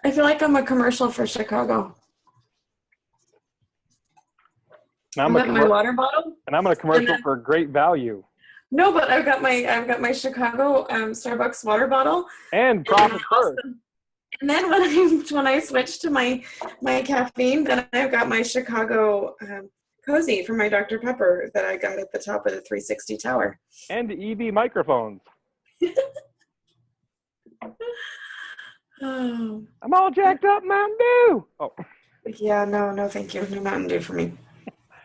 I feel like I'm a commercial for Chicago. And I'm at my water bottle. And I'm in a commercial for great value. No, but I've got my Chicago Starbucks water bottle. And profit first. And then when I switch to my caffeine, then I've got my Chicago Cozy from my Dr. Pepper that I got at the top of the 360 tower. And EV microphones. Oh. I'm all jacked up, Mountain Dew. Oh. Yeah, no, thank you. No Mountain Dew for me.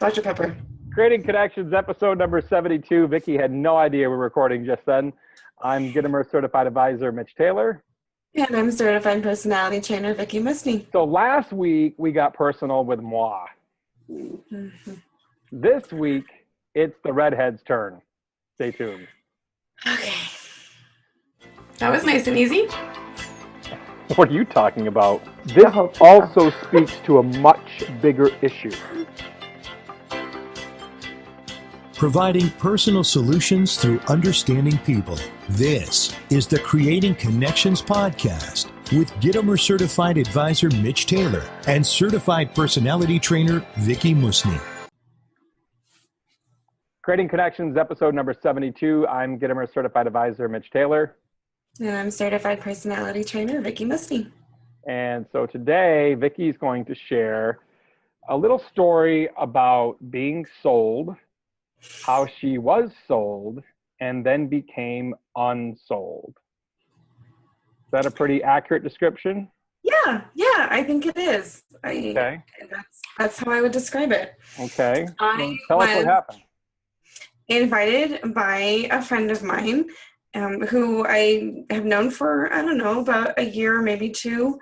Dr. Pepper. Creating Connections, episode number 72. Vickie had no idea we were recording just then. I'm Gittimer Certified Advisor, Mitch Taylor. And I'm Certified Personality Trainer, Vickie Musney. So last week, we got personal with moi. Mm-hmm. This week, it's the redhead's turn. Stay tuned. Okay. That was nice and easy. What are you talking about? This also speaks to a much bigger issue. Providing personal solutions through understanding people. This is the Creating Connections podcast with Gittimer Certified Advisor Mitch Taylor and Certified Personality Trainer Vickie Musney. Creating Connections, episode number 72. I'm Gittimer Certified Advisor Mitch Taylor. And I'm Certified Personality Trainer Vickie Musney. And so today, Vickie's going to share a little story about being sold, how she was sold, and then became unsold. Is that a pretty accurate description? Yeah, I think it is. Okay. That's how I would describe it. Okay. Tell us what happened. Invited by a friend of mine who I have known for, I don't know, about a year, maybe two.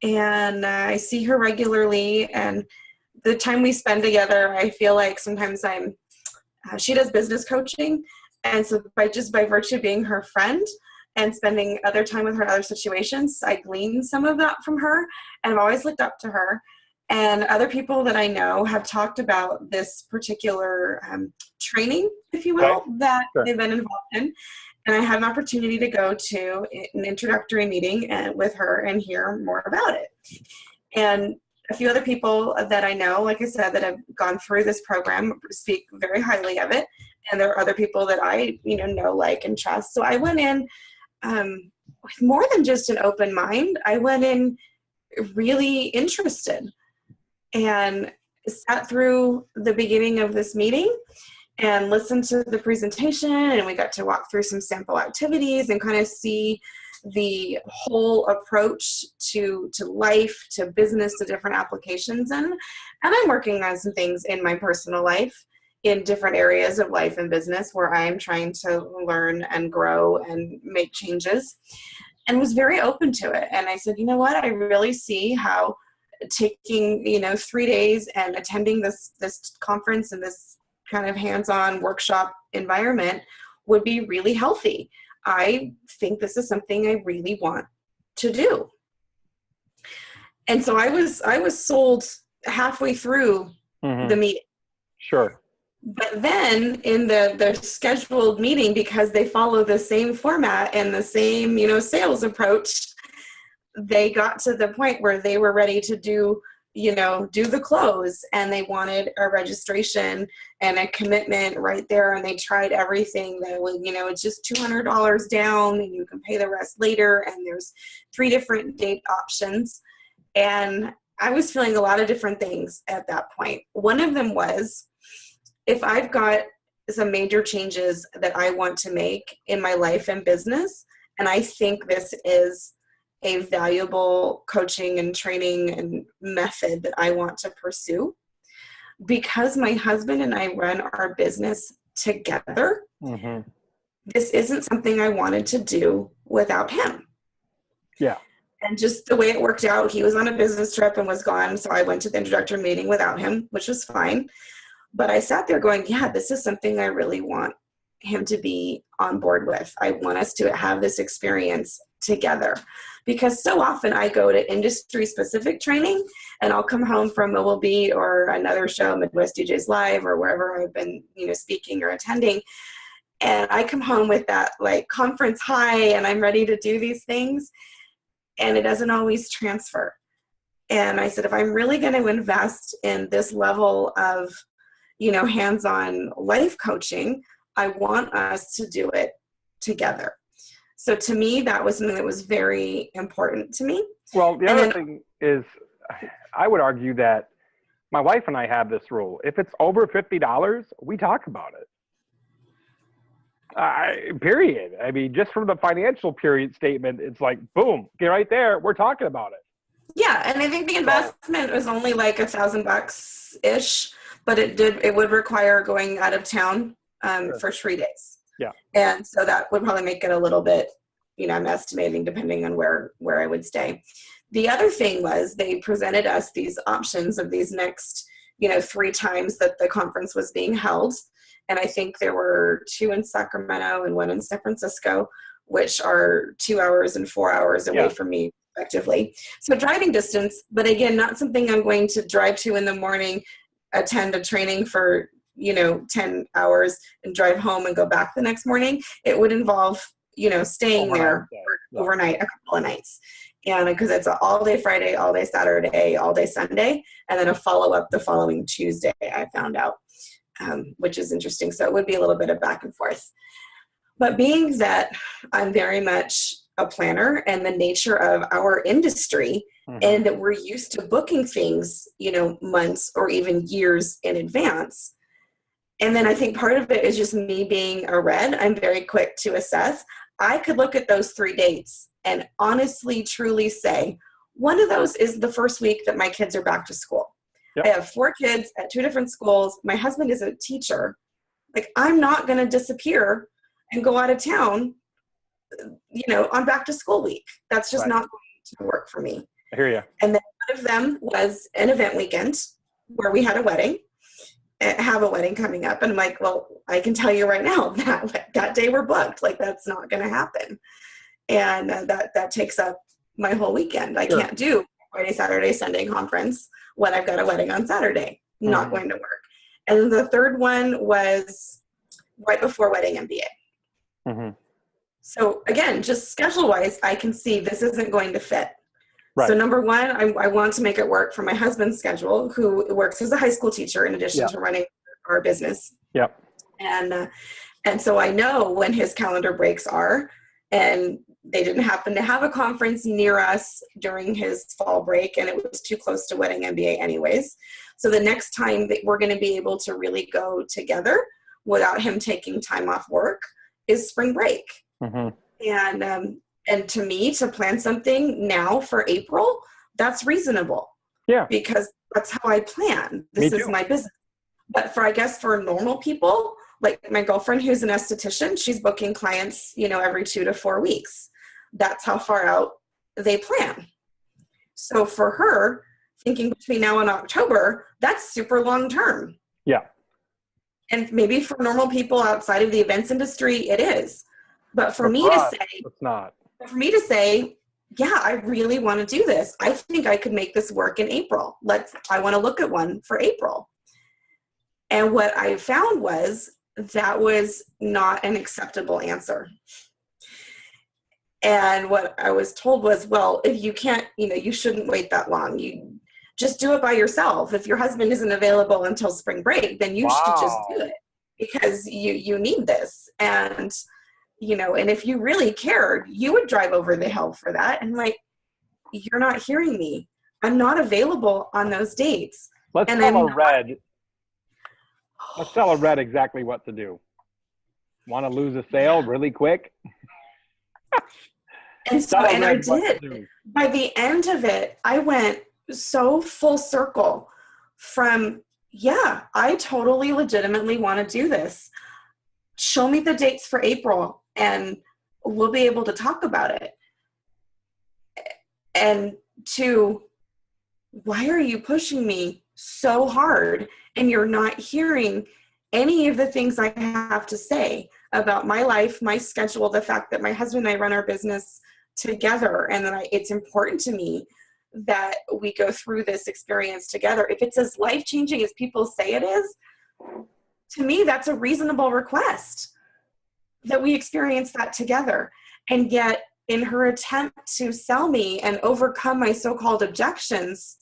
And I see her regularly. And the time we spend together, I feel like sometimes she does business coaching. And so by virtue of being her friend and spending other time with her in other situations, I glean some of that from her. And I've always looked up to her. And other people that I know have talked about this particular training, if you will, that they've been involved in. And I had an opportunity to go to an introductory meeting with her and hear more about it. And a few other people that I know, like I said, that have gone through this program speak very highly of it. And there are other people that I, know, like, and trust. So I went in with more than just an open mind. I went in really interested and sat through the beginning of this meeting and listened to the presentation, and we got to walk through some sample activities and kind of see the whole approach to life, to business, to different applications. And I'm working on some things in my personal life in different areas of life and business where I'm trying to learn and grow and make changes, and was very open to it. And I said, you know what, I really see how taking 3 days and attending this conference and this kind of hands-on workshop environment would be really healthy. I think this is something I really want to do. And so I was sold halfway through the meeting. Sure. But then in the scheduled meeting, because they follow the same format and the same, sales approach, they got to the point where they were ready to do the close, and they wanted a registration and a commitment right there. And they tried everything that was, it's just $200 down and you can pay the rest later. And there's 3 different date options. And I was feeling a lot of different things at that point. One of them was, if I've got some major changes that I want to make in my life and business, and I think this is a valuable coaching and training and method that I want to pursue, because my husband and I run our business together, this isn't something I wanted to do without him. Yeah. And just the way it worked out, he was on a business trip and was gone. So I went to the introductory meeting without him, which was fine. But I sat there going, yeah, this is something I really want him to be on board with. I want us to have this experience together, because so often I go to industry specific training and I'll come home from Mobile Beat or another show, Midwest DJs Live, or wherever I've been, speaking or attending. And I come home with that like conference high and I'm ready to do these things. and it doesn't always transfer. And I said, if I'm really going to invest in this level of, hands-on life coaching, I want us to do it together. So to me, that was something that was very important to me. Well, the other thing is, I would argue that my wife and I have this rule. If it's over $50, we talk about it. Period. I mean, just from the financial period statement, it's like, boom, get right there. We're talking about it. Yeah. And I think the investment was only like $1,000-ish, but it would require going out of town for 3 days. Yeah. And so that would probably make it a little bit, I'm estimating depending on where I would stay. The other thing was they presented us these options of these next, 3 times that the conference was being held. And I think there were 2 in Sacramento and 1 in San Francisco, which are 2 hours and 4 hours away from me, respectively. So driving distance, but again, not something I'm going to drive to in the morning, attend a training for, 10 hours and drive home and go back the next morning. It would involve, staying there overnight, a couple of nights. And because it's an all day Friday, all day Saturday, all day Sunday, and then a follow-up the following Tuesday, I found out, which is interesting. So it would be a little bit of back and forth. But being that I'm very much a planner and the nature of our industry, and that we're used to booking things, months or even years in advance. And then I think part of it is just me being a red. I'm very quick to assess. I could look at those 3 dates and honestly, truly say, one of those is the first week that my kids are back to school. Yep. I have 4 kids at 2 different schools. My husband is a teacher. Like, I'm not going to disappear and go out of town, on back to school week. That's just not going to work for me. I hear you. And then one of them was an event weekend where we had a wedding. Have a wedding coming up, and I'm like, well, I can tell you right now that day we're booked. Like, that's not going to happen, and that takes up my whole weekend. I can't do Friday, Saturday, Sunday conference when I've got a wedding on Saturday. Not going to work. And then the third one was right before wedding MBA. So again, just schedule wise, I can see this isn't going to fit. Right. So number one, I want to make it work for my husband's schedule, who works as a high school teacher in addition to running our business. Yep. And so I know when his calendar breaks are, and they didn't happen to have a conference near us during his fall break, and it was too close to wedding MBA anyways. So the next time that we're going to be able to really go together without him taking time off work is spring break. And to me, to plan something now for April, that's reasonable. Yeah. Because that's how I plan. This is my business. But I guess for normal people, like my girlfriend who's an esthetician, she's booking clients, every 2 to 4 weeks. That's how far out they plan. So for her, thinking between now and October, that's super long term. Yeah. And maybe for normal people outside of the events industry, it is. But for me to say, it's not. For me to say, yeah, I really want to do this. I think I could make this work in April. I want to look at one for April. And what I found was that was not an acceptable answer. And what I was told was, well, if you can't, you shouldn't wait that long. You just do it by yourself. If your husband isn't available until spring break, then you should just do it because you need this. And and if you really cared, you would drive over the hill for that. And you're not hearing me. I'm not available on those dates. Let's tell a red exactly what to do. Want to lose a sale really quick? And I did. By the end of it, I went so full circle from, yeah, I totally legitimately want to do this. Show me the dates for April and we'll be able to talk about it. And to, why are you pushing me so hard and you're not hearing any of the things I have to say about my life, my schedule, the fact that my husband and I run our business together and that it's important to me that we go through this experience together. If it's as life-changing as people say it is, to me, that's a reasonable request that we experience that together. And yet in her attempt to sell me and overcome my so-called objections,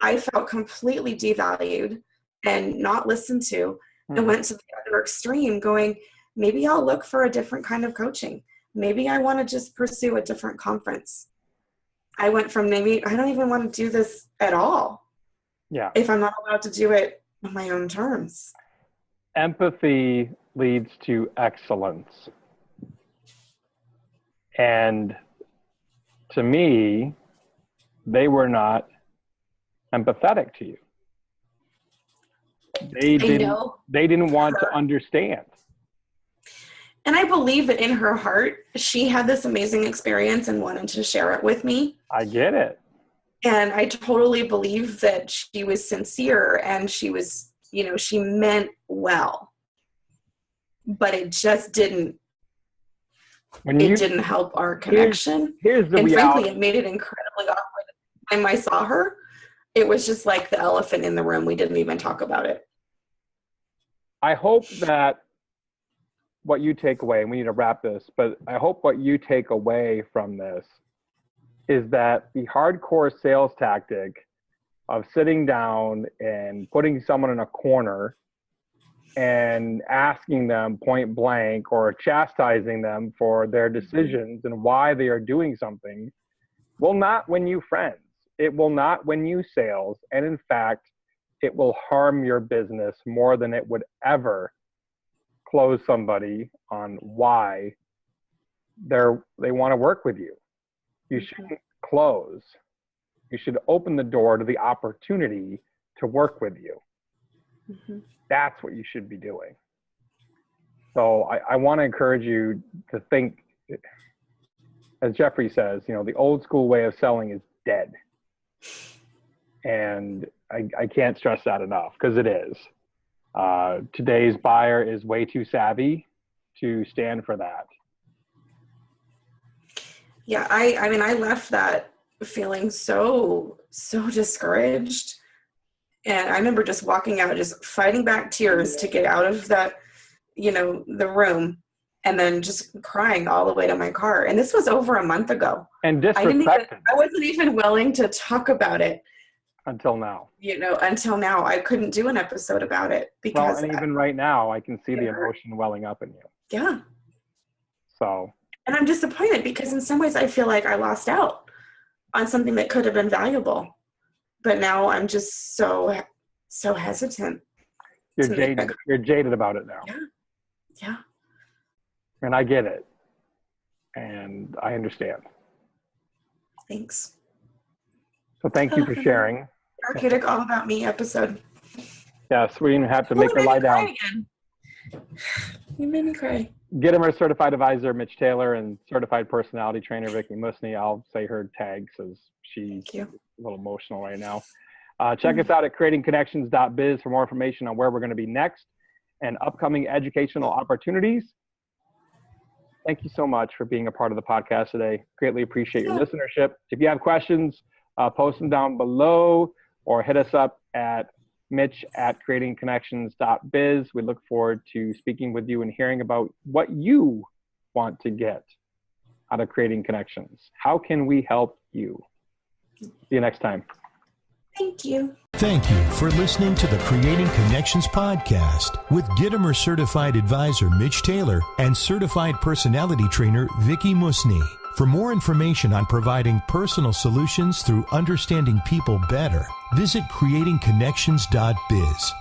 I felt completely devalued and not listened to, and went to the other extreme going, maybe I'll look for a different kind of coaching. Maybe I want to just pursue a different conference. I went from maybe I don't even want to do this at all. Yeah. If I'm not allowed to do it on my own terms. Empathy leads to excellence. And to me, they were not empathetic to you. They didn't want to understand. And I believe that in her heart, she had this amazing experience and wanted to share it with me. I get it. And I totally believe that she was sincere and she was, she meant well. But it just didn't help our connection. Here's the reality. Frankly, it made it incredibly awkward. The time I saw her, it was just like the elephant in the room. We didn't even talk about it. I hope that what you take away, and we need to wrap this, but I hope what you take away from this is that the hardcore sales tactic of sitting down and putting someone in a corner and asking them point blank or chastising them for their decisions and why they are doing something will not win you friends. It will not win you sales. And in fact, it will harm your business more than it would ever close somebody on why they want to work with you. You shouldn't close. You should open the door to the opportunity to work with you. Mm-hmm. That's what you should be doing. So I want to encourage you to think, as Jeffrey says, the old school way of selling is dead. And I can't stress that enough, because it is. Today's buyer is way too savvy to stand for that. Yeah, I mean, I left that feeling so discouraged. And I remember just walking out, just fighting back tears to get out of that, the room, and then just crying all the way to my car. And this was over a month ago. And disrespected. I wasn't even willing to talk about it. Until now. Until now. I couldn't do an episode about it because. Well, and even right now, I can see the emotion welling up in you. Yeah. So. And I'm disappointed because in some ways I feel like I lost out on something that could have been valuable. But now I'm just so hesitant. You're jaded about it now. Yeah. Yeah. And I get it. And I understand. Thanks. So thank you for sharing. Therapeutic All About Me episode. Yes, we didn't have to make her lie down. Again. You made me cry. Gittimer Certified Advisor Mitch Taylor and Certified Personality Trainer Vickie Musney. I'll say her tags as she's a little emotional right now. Check us out at creatingconnections.biz for more information on where we're going to be next and upcoming educational opportunities. Thank you so much for being a part of the podcast today. Greatly appreciate your listenership. If you have questions, post them down below or hit us up at mitch@creatingconnections.biz. We look forward to speaking with you and hearing about what you want to get out of creating connections. How can we help you? See you next time. Thank you. Thank you for listening to the Creating Connections podcast with Gittimer Certified Advisor Mitch Taylor and Certified Personality Trainer Vickie Musney. For more information on providing personal solutions through understanding people better, visit creatingconnections.biz.